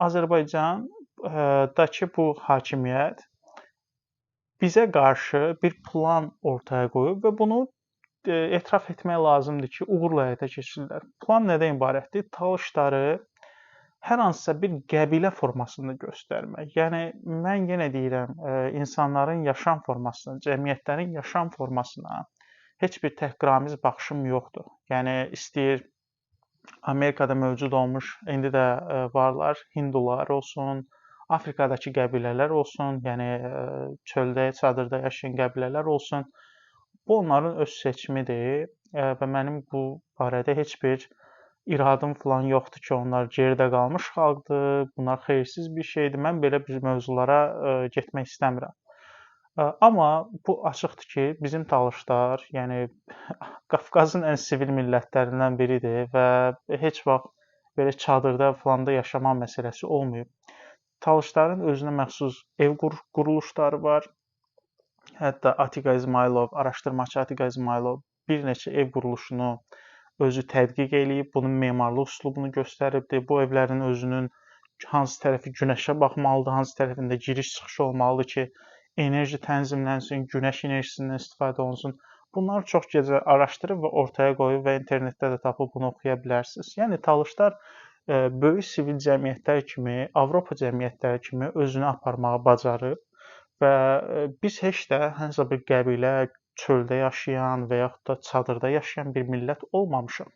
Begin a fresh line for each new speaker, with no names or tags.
Azərbaycandakı bu hakimiyyət bizə qarşı bir plan ortaya qoyub və bunu etiraf etmək lazımdır ki, uğurla həyata keçirirlər. Plan nədən ibarətdir? Talışları hər hansısa bir qəbilə formasında göstərmək. Yəni mən yenə deyirəm, insanların yaşam formasına, cəmiyyətlərin yaşam formasına heç bir təhqiramiz baxışım yoxdur. Yəni istəyir Amerikada mövcud olmuş, indi də varlar, hindular olsun, Afrikadakı qəbilələr olsun, yəni çöldə, çadırda yaşayan qəbilələr olsun. Bu onların öz seçimidir və mənim bu barədə heç bir iradım falan yoxdur ki, onlar geridə qalmış xalqdır, bunlar xeyirsiz bir şeydir. Mən belə bir mövzulara getmək istəmirəm. Amma bu açıqdır ki, bizim Talışlar, yəni Qafqazın ən sivil millətlərindən biridir və heç vaxt belə çadırda falanda yaşama məsələsi olmayıb. Talışların özünə məxsus ev quruluşları var. Hətta Atiqa İsmailov, araşdırmaçı Atiqa İsmailov bir neçə ev quruluşunu özü tədqiq eləyib, bunun memarlıq üslubunu göstəribdir. Bu evlərin özünün hansı tərəfi günəşə baxmalıdır, hansı tərəfində giriş-çıxış olmalıdır ki, enerji tənzimlənsin, günəş enerjisindən istifadə olunsun. Bunları çox gecə araşdırıb və ortaya qoyub və internetdə də tapıb bunu oxuya bilərsiniz. Yəni Talışlar böyük sivil cəmiyyətlər kimi, Avropa cəmiyyətləri kimi özünü aparmağı bacarıb və biz heç də hansısa bir qəbilə, çöldə yaşayan və yaxud da çadırda yaşayan bir millət olmamışıq.